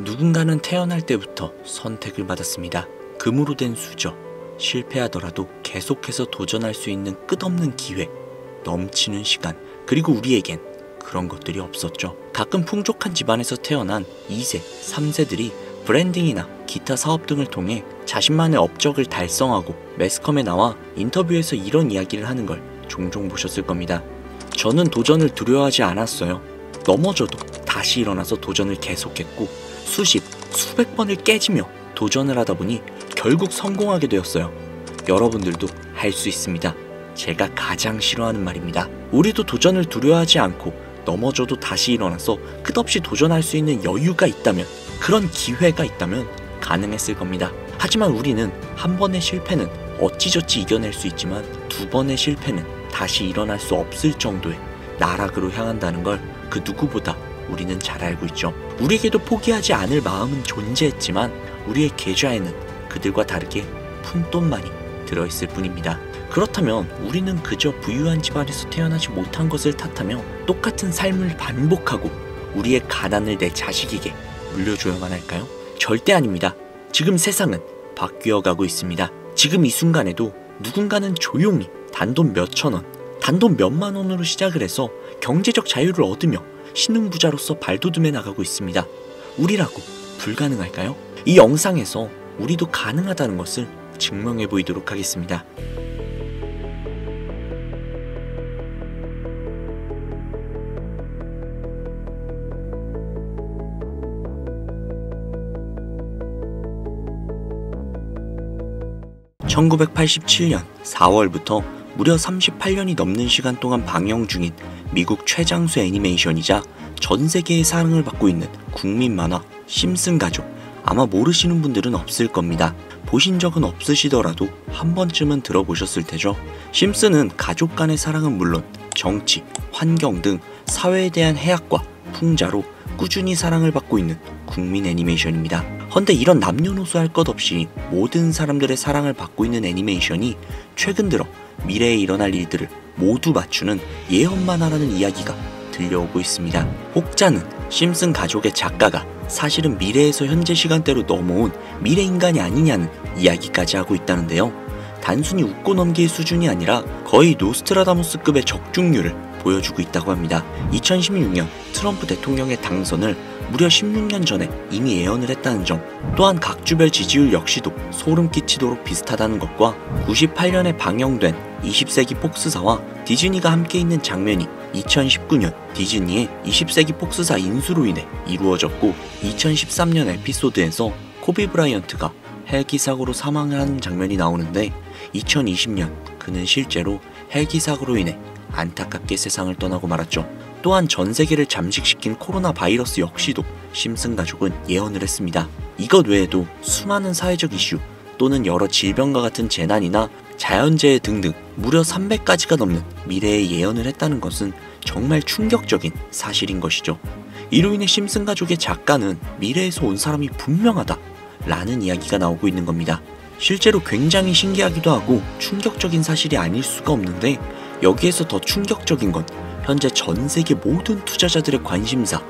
누군가는 태어날 때부터 선택을 받았습니다. 금으로 된 수저, 실패하더라도 계속해서 도전할 수 있는 끝없는 기회, 넘치는 시간, 그리고 우리에겐 그런 것들이 없었죠. 가끔 풍족한 집안에서 태어난 2세, 3세들이 브랜딩이나 기타 사업 등을 통해 자신만의 업적을 달성하고 매스컴에 나와 인터뷰에서 이런 이야기를 하는 걸 종종 보셨을 겁니다. 저는 도전을 두려워하지 않았어요. 넘어져도 다시 일어나서 도전을 계속했고 수십, 수백 번을 깨지며 도전을 하다 보니 결국 성공하게 되었어요. 여러분들도 할 수 있습니다. 제가 가장 싫어하는 말입니다. 우리도 도전을 두려워하지 않고 넘어져도 다시 일어나서 끝없이 도전할 수 있는 여유가 있다면, 그런 기회가 있다면 가능했을 겁니다. 하지만 우리는 한 번의 실패는 어찌저찌 이겨낼 수 있지만 두 번의 실패는 다시 일어날 수 없을 정도의 나락으로 향한다는 걸 그 누구보다 우리는 잘 알고 있죠. 우리에게도 포기하지 않을 마음은 존재했지만 우리의 계좌에는 그들과 다르게 푼돈만이 들어있을 뿐입니다. 그렇다면 우리는 그저 부유한 집안에서 태어나지 못한 것을 탓하며 똑같은 삶을 반복하고 우리의 가난을 내 자식에게 물려줘야만 할까요? 절대 아닙니다. 지금 세상은 바뀌어 가고 있습니다. 지금 이 순간에도 누군가는 조용히 단돈 몇천 원, 단돈 몇만 원으로 시작을 해서 경제적 자유를 얻으며 신흥부자로서 발돋움해 나가고 있습니다. 우리라고 불가능할까요? 이 영상에서 우리도 가능하다는 것을 증명해 보이도록 하겠습니다. (1987년 4월부터) 무려 38년이 넘는 시간 동안 방영 중인 미국 최장수 애니메이션이자 전 세계의 사랑을 받고 있는 국민 만화 심슨 가족. 아마 모르시는 분들은 없을 겁니다. 보신 적은 없으시더라도 한 번쯤은 들어보셨을 테죠. 심슨은 가족 간의 사랑은 물론 정치, 환경 등 사회에 대한 해악과 풍자로 꾸준히 사랑을 받고 있는 국민 애니메이션입니다. 헌데 이런 남녀노소 할 것 없이 모든 사람들의 사랑을 받고 있는 애니메이션이 최근 들어 미래에 일어날 일들을 모두 맞추는 예언만 하라는 이야기가 들려오고 있습니다. 혹자는 심슨 가족의 작가가 사실은 미래에서 현재 시간대로 넘어온 미래인간이 아니냐는 이야기까지 하고 있다는데요. 단순히 웃고 넘길 수준이 아니라 거의 노스트라다무스급의 적중률을 보여주고 있다고 합니다. 2016년 트럼프 대통령의 당선을 무려 16년 전에 이미 예언을 했다는 점, 또한 각주별 지지율 역시도 소름 끼치도록 비슷하다는 것과 98년에 방영된 20세기 폭스사와 디즈니가 함께 있는 장면이 2019년 디즈니의 20세기 폭스사 인수로 인해 이루어졌고 2013년 에피소드에서 코비 브라이언트가 헬기 사고로 사망을 하는 장면이 나오는데 2020년 그는 실제로 헬기 사고로 인해 안타깝게 세상을 떠나고 말았죠. 또한 전 세계를 잠식시킨 코로나 바이러스 역시도 심슨 가족은 예언을 했습니다. 이것 외에도 수많은 사회적 이슈 또는 여러 질병과 같은 재난이나 자연재해 등등 무려 300가지가 넘는 미래의 예언을 했다는 것은 정말 충격적인 사실인 것이죠. 이로 인해 심슨 가족의 작가는 미래에서 온 사람이 분명하다 라는 이야기가 나오고 있는 겁니다. 실제로 굉장히 신기하기도 하고 충격적인 사실이 아닐 수가 없는데, 여기에서 더 충격적인 건 현재 전 세계 모든 투자자들의 관심사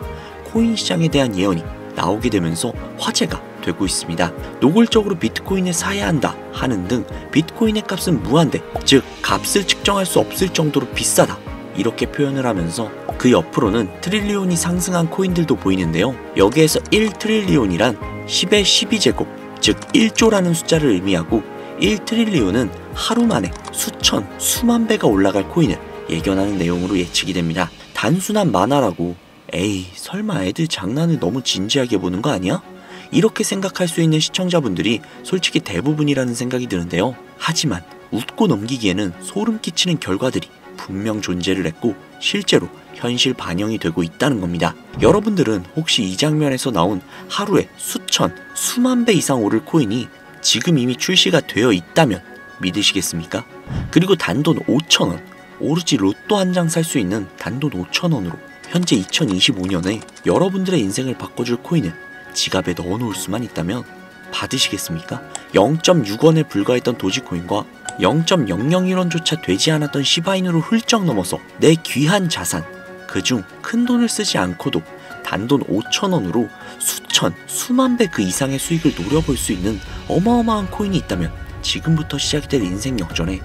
코인 시장에 대한 예언이 나오게 되면서 화제가 되고 있습니다. 노골적으로 비트코인을 사야 한다 하는 등 비트코인의 값은 무한대, 즉 값을 측정할 수 없을 정도로 비싸다 이렇게 표현을 하면서 그 옆으로는 트릴리온이 상승한 코인들도 보이는데요. 여기에서 1트릴리온이란 10의 12제곱, 즉 1조라는 숫자를 의미하고 1트릴리온은 하루 만에 수천, 수만 배가 올라갈 코인을 예견하는 내용으로 예측이 됩니다. 단순한 만화라고 에이 설마 애들 장난을 너무 진지하게 보는 거 아니야? 이렇게 생각할 수 있는 시청자분들이 솔직히 대부분이라는 생각이 드는데요. 하지만 웃고 넘기기에는 소름 끼치는 결과들이 분명 존재를 했고 실제로 현실 반영이 되고 있다는 겁니다. 여러분들은 혹시 이 장면에서 나온 하루에 수천, 수만 배 이상 오를 코인이 지금 이미 출시가 되어 있다면 믿으시겠습니까? 그리고 단돈 5,000원, 오로지 로또 한 장 살 수 있는 단돈 5,000원으로 현재 2025년에 여러분들의 인생을 바꿔줄 코인을 지갑에 넣어놓을 수만 있다면 받으시겠습니까? 0.6원에 불과했던 도지코인과 0.001원조차 되지 않았던 시바인으로 훌쩍 넘어서 내 귀한 자산, 그중 큰 돈을 쓰지 않고도 단돈 5,000원으로 수천, 수만 배 그 이상의 수익을 노려볼 수 있는 어마어마한 코인이 있다면 지금부터 시작이 될 인생 역전에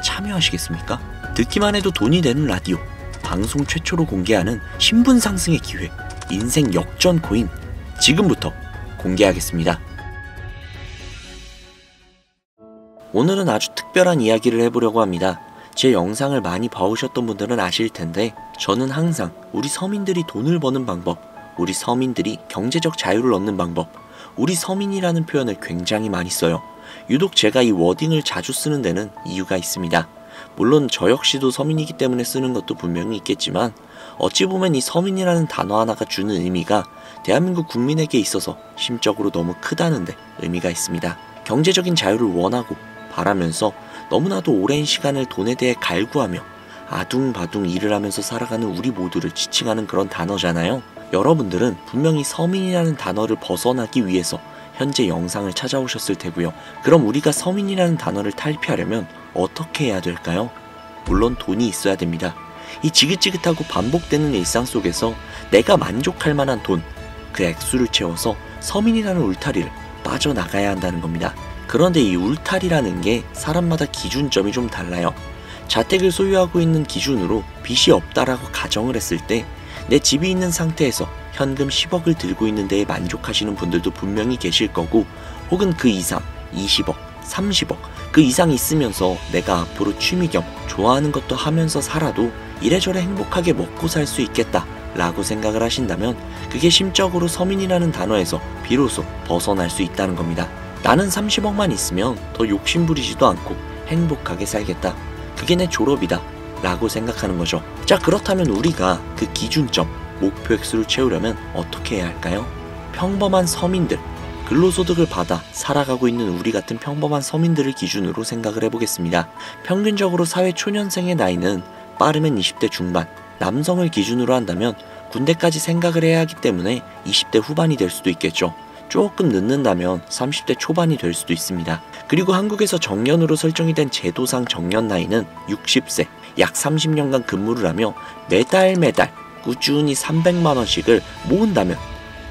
참여하시겠습니까? 듣기만 해도 돈이 되는 라디오, 방송 최초로 공개하는 신분 상승의 기회, 인생 역전 코인, 지금부터 공개하겠습니다. 오늘은 아주 특별한 이야기를 해보려고 합니다. 제 영상을 많이 봐오셨던 분들은 아실 텐데 저는 항상 우리 서민들이 돈을 버는 방법, 우리 서민들이 경제적 자유를 얻는 방법, 우리 서민이라는 표현을 굉장히 많이 써요. 유독 제가 이 워딩을 자주 쓰는 데는 이유가 있습니다. 물론 저 역시도 서민이기 때문에 쓰는 것도 분명히 있겠지만 어찌 보면 이 서민이라는 단어 하나가 주는 의미가 대한민국 국민에게 있어서 심적으로 너무 크다는데 의미가 있습니다. 경제적인 자유를 원하고 바라면서 너무나도 오랜 시간을 돈에 대해 갈구하며 아둥바둥 일을 하면서 살아가는 우리 모두를 지칭하는 그런 단어잖아요. 여러분들은 분명히 서민이라는 단어를 벗어나기 위해서 현재 영상을 찾아오셨을 테고요. 그럼 우리가 서민이라는 단어를 탈피하려면 어떻게 해야 될까요? 물론 돈이 있어야 됩니다. 이 지긋지긋하고 반복되는 일상 속에서 내가 만족할 만한 돈, 그 액수를 채워서 서민이라는 울타리를 빠져나가야 한다는 겁니다. 그런데 이 울타리라는 게 사람마다 기준점이 좀 달라요. 자택을 소유하고 있는 기준으로 빚이 없다라고 가정을 했을 때 내 집이 있는 상태에서 현금 10억을 들고 있는 데에 만족하시는 분들도 분명히 계실 거고, 혹은 그 이상 20억, 30억 그 이상 있으면서 내가 앞으로 취미 겸 좋아하는 것도 하면서 살아도 이래저래 행복하게 먹고 살 수 있겠다 라고 생각을 하신다면 그게 심적으로 서민이라는 단어에서 비로소 벗어날 수 있다는 겁니다. 나는 30억만 있으면 더 욕심부리지도 않고 행복하게 살겠다, 그게 내 졸업이다 라고 생각하는 거죠. 자, 그렇다면 우리가 그 기준점, 목표 액수를 채우려면 어떻게 해야 할까요? 평범한 서민들, 근로소득을 받아 살아가고 있는 우리 같은 평범한 서민들을 기준으로 생각을 해보겠습니다. 평균적으로 사회 초년생의 나이는 빠르면 20대 중반, 남성을 기준으로 한다면 군대까지 생각을 해야 하기 때문에 20대 후반이 될 수도 있겠죠. 조금 늦는다면 30대 초반이 될 수도 있습니다. 그리고 한국에서 정년으로 설정이 된 제도상 정년 나이는 60세, 약 30년간 근무를 하며 매달 꾸준히 300만원씩을 모은다면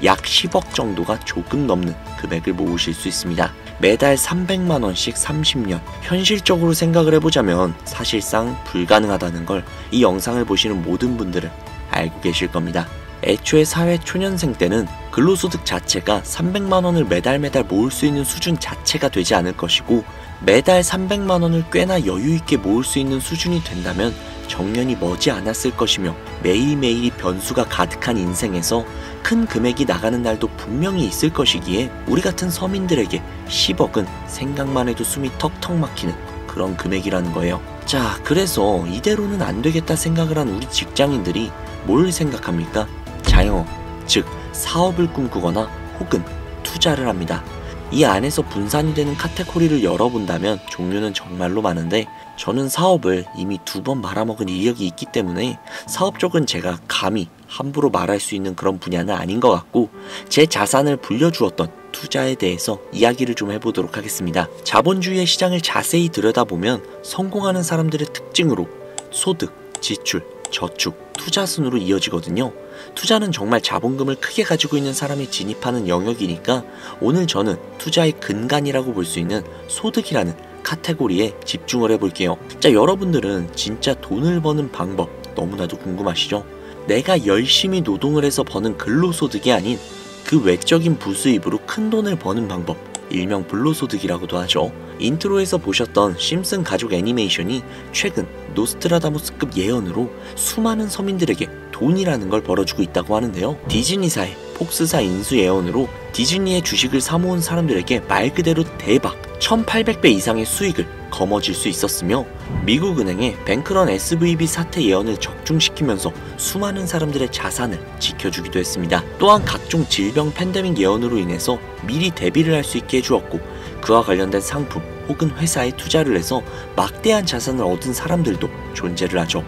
약 10억 정도가 조금 넘는 금액을 모으실 수 있습니다. 매달 300만원씩 30년. 현실적으로 생각을 해보자면 사실상 불가능하다는 걸 이 영상을 보시는 모든 분들은 알고 계실 겁니다. 애초에 사회 초년생 때는 근로소득 자체가 300만원을 매달 모을 수 있는 수준 자체가 되지 않을 것이고, 매달 300만원을 꽤나 여유있게 모을 수 있는 수준이 된다면 정년이 머지 않았을 것이며, 매일매일이 변수가 가득한 인생에서 큰 금액이 나가는 날도 분명히 있을 것이기에 우리 같은 서민들에게 10억은 생각만 해도 숨이 턱턱 막히는 그런 금액이라는 거예요. 자, 그래서 이대로는 안 되겠다 생각을 한 우리 직장인들이 뭘 생각합니까? 자영업, 즉 사업을 꿈꾸거나 혹은 투자를 합니다. 이 안에서 분산이 되는 카테고리를 열어본다면 종류는 정말로 많은데, 저는 사업을 이미 2번 말아먹은 이력이 있기 때문에 사업 쪽은 제가 감히 함부로 말할 수 있는 그런 분야는 아닌 것 같고, 제 자산을 불려주었던 투자에 대해서 이야기를 좀 해보도록 하겠습니다. 자본주의의 시장을 자세히 들여다보면 성공하는 사람들의 특징으로 소득, 지출, 저축, 투자 순으로 이어지거든요. 투자는 정말 자본금을 크게 가지고 있는 사람이 진입하는 영역이니까 오늘 저는 투자의 근간이라고 볼 수 있는 소득이라는 카테고리에 집중을 해볼게요. 자, 여러분들은 진짜 돈을 버는 방법 너무나도 궁금하시죠? 내가 열심히 노동을 해서 버는 근로소득이 아닌 그 외적인 부수입으로 큰 돈을 버는 방법, 일명 불로소득이라고도 하죠. 인트로에서 보셨던 심슨 가족 애니메이션이 최근 노스트라다무스급 예언으로 수많은 서민들에게 돈이라는 걸 벌어주고 있다고 하는데요. 디즈니사의 폭스사 인수 예언으로 디즈니의 주식을 사모은 사람들에게 말 그대로 대박 1800배 이상의 수익을 거머쥘 수 있었으며, 미국은행의 뱅크런 SVB 사태 예언을 적중시키면서 수많은 사람들의 자산을 지켜주기도 했습니다. 또한 각종 질병 팬데믹 예언으로 인해서 미리 대비를 할 수 있게 해주었고, 그와 관련된 상품 혹은 회사에 투자를 해서 막대한 자산을 얻은 사람들도 존재를 하죠.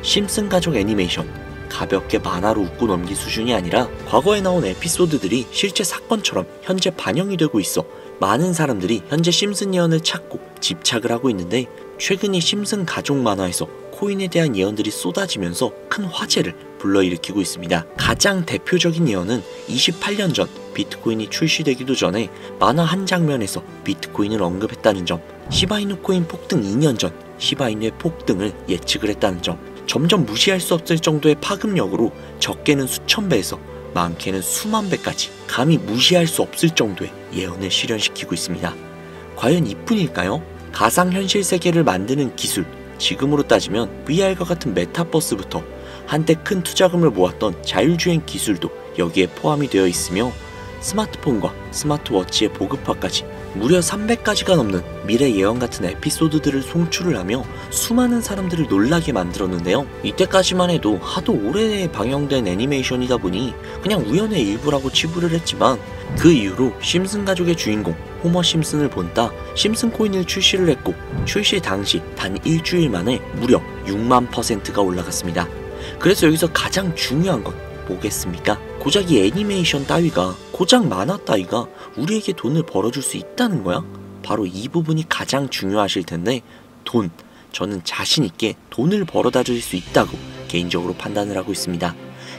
심슨 가족 애니메이션, 가볍게 만화로 웃고 넘길 수준이 아니라 과거에 나온 에피소드들이 실제 사건처럼 현재 반영이 되고 있어 많은 사람들이 현재 심슨 예언을 찾고 집착을 하고 있는데, 최근 이 심슨 가족 만화에서 코인에 대한 예언들이 쏟아지면서 큰 화제를 불러일으키고 있습니다. 가장 대표적인 예언은 28년 전 비트코인이 출시되기도 전에 만화 한 장면에서 비트코인을 언급했다는 점, 시바이누 코인 폭등 2년 전 시바이누의 폭등을 예측을 했다는 점, 점점 무시할 수 없을 정도의 파급력으로 적게는 수천 배에서 많게는 수만 배까지 감히 무시할 수 없을 정도의 예언을 실현시키고 있습니다. 과연 이뿐일까요? 가상현실 세계를 만드는 기술, 지금으로 따지면 VR과 같은 메타버스부터 한때 큰 투자금을 모았던 자율주행 기술도 여기에 포함이 되어 있으며 스마트폰과 스마트워치의 보급화까지 무려 300가지가 넘는 미래 예언 같은 에피소드들을 송출을 하며 수많은 사람들을 놀라게 만들었는데요. 이때까지만 해도 하도 오래 방영된 애니메이션이다 보니 그냥 우연의 일부라고 치부를 했지만 그 이후로 심슨 가족의 주인공 호머 심슨을 본따 심슨 코인을 출시를 했고 출시 당시 단 일주일 만에 무려 6만%가 올라갔습니다. 그래서 여기서 가장 중요한 건 뭐겠습니까? 고작 이 애니메이션 따위가, 고작 만화 따위가 우리에게 돈을 벌어줄 수 있다는 거야? 바로 이 부분이 가장 중요하실 텐데, 돈. 저는 자신있게 돈을 벌어다 줄 수 있다고 개인적으로 판단을 하고 있습니다.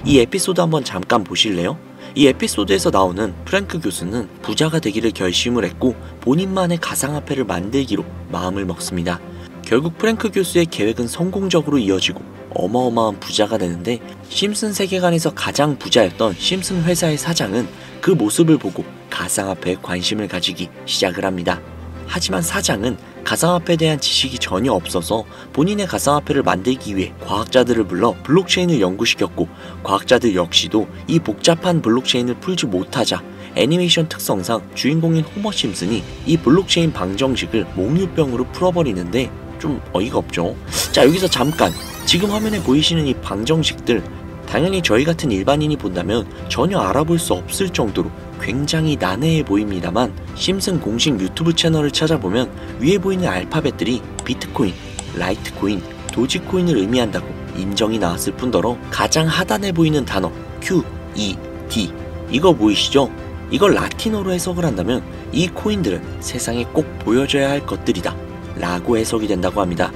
이 에피소드 한번 잠깐 보실래요? 이 에피소드에서 나오는 프랭크 교수는 부자가 되기를 결심을 했고 본인만의 가상화폐를 만들기로 마음을 먹습니다. 결국 프랭크 교수의 계획은 성공적으로 이어지고 어마어마한 부자가 되는데, 심슨 세계관에서 가장 부자였던 심슨 회사의 사장은 그 모습을 보고 가상화폐에 관심을 가지기 시작을 합니다. 하지만 사장은 가상화폐에 대한 지식이 전혀 없어서 본인의 가상화폐를 만들기 위해 과학자들을 불러 블록체인을 연구시켰고, 과학자들 역시도 이 복잡한 블록체인을 풀지 못하자 애니메이션 특성상 주인공인 호머 심슨이 이 블록체인 방정식을 몽유병으로 풀어버리는데 좀 어이가 없죠. 자, 여기서 잠깐, 지금 화면에 보이시는 이 방정식들, 당연히 저희 같은 일반인이 본다면 전혀 알아볼 수 없을 정도로 굉장히 난해해 보입니다만, 심슨 공식 유튜브 채널을 찾아보면 위에 보이는 알파벳들이 비트코인, 라이트코인, 도지코인을 의미한다고 인정이 나왔을 뿐더러 가장 하단에 보이는 단어 Q, E, D, 이거 보이시죠? 이걸 라틴어로 해석을 한다면 이 코인들은 세상에 꼭 보여줘야 할 것들이다 라고 해석이 된다고 합니다.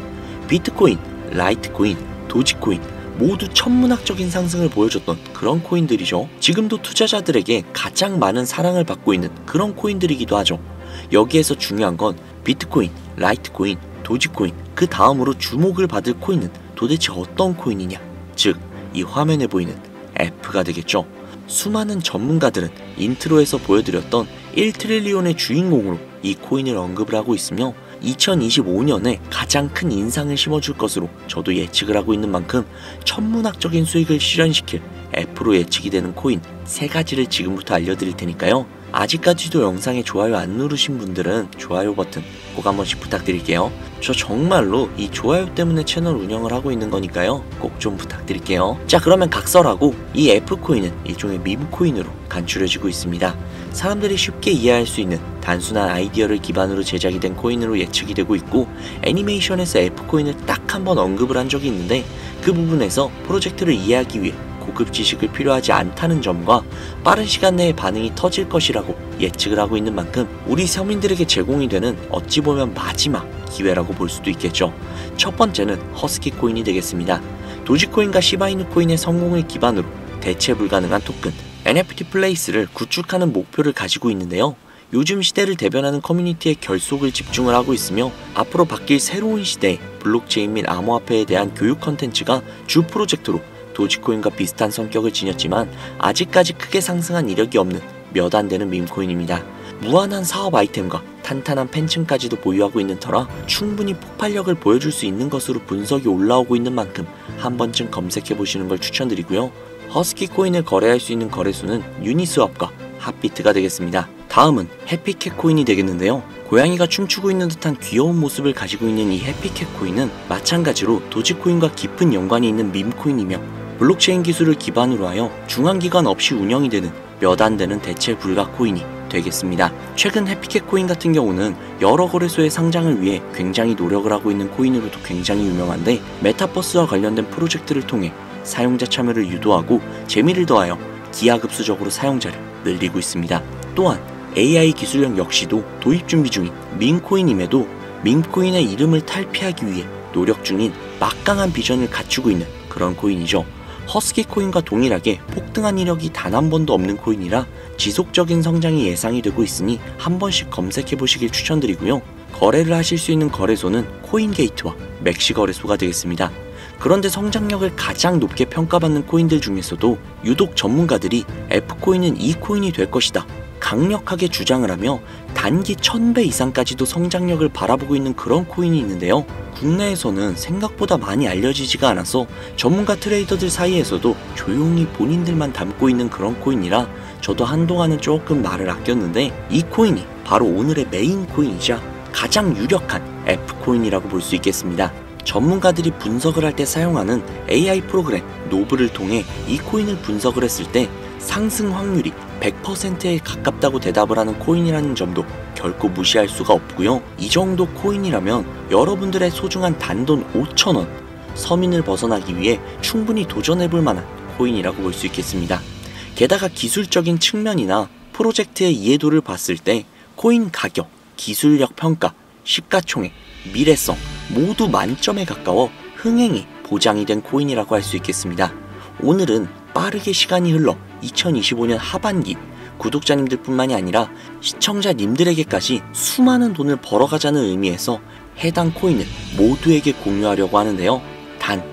비트코인, 라이트코인, 도지코인 모두 천문학적인 상승을 보여줬던 그런 코인들이죠. 지금도 투자자들에게 가장 많은 사랑을 받고 있는 그런 코인들이기도 하죠. 여기에서 중요한 건 비트코인, 라이트코인, 도지코인, 그 다음으로 주목을 받을 코인은 도대체 어떤 코인이냐, 즉 이 화면에 보이는 F가 되겠죠. 수많은 전문가들은 인트로에서 보여드렸던 1트릴리온의 주인공으로 이 코인을 언급을 하고 있으며 2025년에 가장 큰 인상을 심어줄 것으로 저도 예측을 하고 있는 만큼 천문학적인 수익을 실현시킬 F로 예측이 되는 코인 3가지를 지금부터 알려드릴 테니까요. 아직까지도 영상에 좋아요 안 누르신 분들은 좋아요 버튼 꼭 한 번씩 부탁드릴게요. 저 정말로 이 좋아요 때문에 채널 운영을 하고 있는 거니까요. 꼭 좀 부탁드릴게요. 자, 그러면 각설하고 이 F코인은 일종의 밈코인으로 간추려지고 있습니다. 사람들이 쉽게 이해할 수 있는 단순한 아이디어를 기반으로 제작이 된 코인으로 예측이 되고 있고, 애니메이션에서 F코인을 딱 한 번 언급을 한 적이 있는데 그 부분에서 프로젝트를 이해하기 위해 고급 지식을 필요하지 않다는 점과 빠른 시간 내에 반응이 터질 것이라고 예측을 하고 있는 만큼 우리 서민들에게 제공이 되는 어찌 보면 마지막 기회라고 볼 수도 있겠죠. 첫 번째는 허스키 코인이 되겠습니다. 도지코인과 시바이누 코인의 성공을 기반으로 대체 불가능한 토큰 NFT 플레이스를 구축하는 목표를 가지고 있는데요. 요즘 시대를 대변하는 커뮤니티의 결속을 집중을 하고 있으며 앞으로 바뀔 새로운 시대의 블록체인 및 암호화폐에 대한 교육 컨텐츠가 주 프로젝트로 도지코인과 비슷한 성격을 지녔지만 아직까지 크게 상승한 이력이 없는 몇 안 되는 밈코인입니다. 무한한 사업 아이템과 탄탄한 팬층까지도 보유하고 있는 터라 충분히 폭발력을 보여줄 수 있는 것으로 분석이 올라오고 있는 만큼 한 번쯤 검색해보시는 걸 추천드리고요. 허스키 코인을 거래할 수 있는 거래소는 유니스왑과 핫비트가 되겠습니다. 다음은 해피캣 코인이 되겠는데요. 고양이가 춤추고 있는 듯한 귀여운 모습을 가지고 있는 이 해피캣 코인은 마찬가지로 도지코인과 깊은 연관이 있는 밈코인이며 블록체인 기술을 기반으로 하여 중앙기관 없이 운영이 되는 몇 안 되는 대체 불가 코인이 되겠습니다. 최근 해피캣 코인 같은 경우는 여러 거래소의 상장을 위해 굉장히 노력을 하고 있는 코인으로도 굉장히 유명한데, 메타버스와 관련된 프로젝트를 통해 사용자 참여를 유도하고 재미를 더하여 기하급수적으로 사용자를 늘리고 있습니다. 또한 AI 기술력 역시도 도입 준비 중인 밈코인임에도 밈코인의 이름을 탈피하기 위해 노력 중인 막강한 비전을 갖추고 있는 그런 코인이죠. 허스키 코인과 동일하게 폭등한 이력이 단 한 번도 없는 코인이라 지속적인 성장이 예상이 되고 있으니 한 번씩 검색해 보시길 추천드리고요. 거래를 하실 수 있는 거래소는 코인게이트와 맥시 거래소가 되겠습니다. 그런데 성장력을 가장 높게 평가받는 코인들 중에서도 유독 전문가들이 F코인은 이 코인이 될 것이다 강력하게 주장을 하며 단기 1000배 이상까지도 성장력을 바라보고 있는 그런 코인이 있는데요. 국내에서는 생각보다 많이 알려지지가 않아서 전문가 트레이더들 사이에서도 조용히 본인들만 담고 있는 그런 코인이라 저도 한동안은 조금 말을 아꼈는데, 이 코인이 바로 오늘의 메인 코인이자 가장 유력한 F코인이라고 볼 수 있겠습니다. 전문가들이 분석을 할 때 사용하는 AI 프로그램 노브를 통해 이 코인을 분석을 했을 때 상승 확률이 100%에 가깝다고 대답을 하는 코인이라는 점도 결코 무시할 수가 없고요. 이 정도 코인이라면 여러분들의 소중한 단돈 5,000원, 서민을 벗어나기 위해 충분히 도전해볼 만한 코인이라고 볼 수 있겠습니다. 게다가 기술적인 측면이나 프로젝트의 이해도를 봤을 때 코인 가격, 기술력 평가, 시가총액, 미래성 모두 만점에 가까워 흥행이 보장이 된 코인이라고 할 수 있겠습니다. 오늘은 빠르게 시간이 흘러 2025년 하반기 구독자님들 뿐만이 아니라 시청자님들에게까지 수많은 돈을 벌어가자는 의미에서 해당 코인을 모두에게 공유하려고 하는데요. 단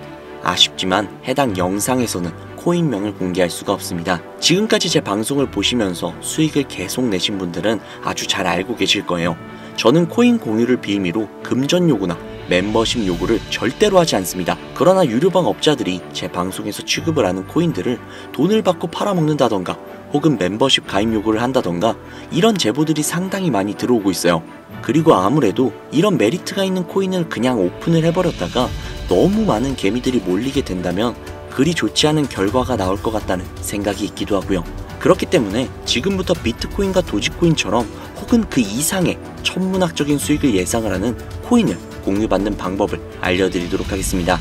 아쉽지만 해당 영상에서는 코인명을 공개할 수가 없습니다. 지금까지 제 방송을 보시면서 수익을 계속 내신 분들은 아주 잘 알고 계실 거예요. 저는 코인 공유를 빌미로 금전 요구나 멤버십 요구를 절대로 하지 않습니다. 그러나 유료방 업자들이 제 방송에서 취급을 하는 코인들을 돈을 받고 팔아먹는다던가 혹은 멤버십 가입 요구를 한다던가 이런 제보들이 상당히 많이 들어오고 있어요. 그리고 아무래도 이런 메리트가 있는 코인을 그냥 오픈을 해버렸다가 너무 많은 개미들이 몰리게 된다면 그리 좋지 않은 결과가 나올 것 같다는 생각이 있기도 하고요. 그렇기 때문에 지금부터 비트코인과 도지코인처럼 혹은 그 이상의 천문학적인 수익을 예상을 하는 코인을 공유받는 방법을 알려드리도록 하겠습니다.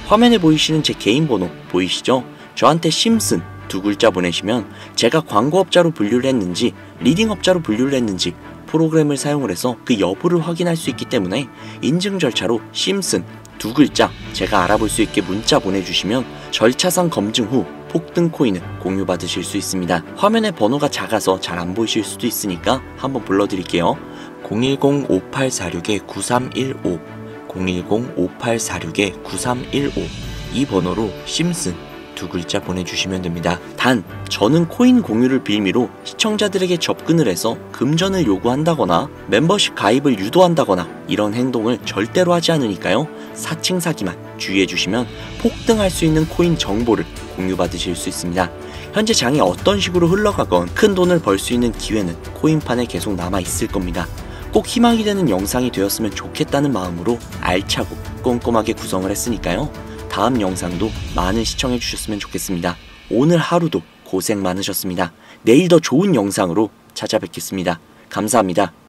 화면에 보이시는 제 개인 번호 보이시죠? 저한테 심슨 두 글자 보내시면 제가 광고업자로 분류를 했는지 리딩업자로 분류를 했는지 프로그램을 사용을 해서 그 여부를 확인할 수 있기 때문에 인증 절차로 심슨 두 글자 제가 알아볼 수 있게 문자 보내주시면 절차상 검증 후 폭등 코인을 공유받으실 수 있습니다. 화면에 번호가 작아서 잘 안 보이실 수도 있으니까 한번 불러드릴게요. 010-5846-9315 010-5846-9315 이 번호로 심슨 두 글자 보내주시면 됩니다. 단 저는 코인 공유를 빌미로 시청자들에게 접근을 해서 금전을 요구한다거나 멤버십 가입을 유도한다거나 이런 행동을 절대로 하지 않으니까요. 사칭 사기만 주의해 주시면 폭등할 수 있는 코인 정보를 공유받으실 수 있습니다. 현재 장이 어떤 식으로 흘러가건 큰 돈을 벌 수 있는 기회는 코인판에 계속 남아 있을 겁니다. 꼭 희망이 되는 영상이 되었으면 좋겠다는 마음으로 알차고 꼼꼼하게 구성을 했으니까요. 다음 영상도 많은 시청해 주셨으면 좋겠습니다. 오늘 하루도 고생 많으셨습니다. 내일 더 좋은 영상으로 찾아뵙겠습니다. 감사합니다.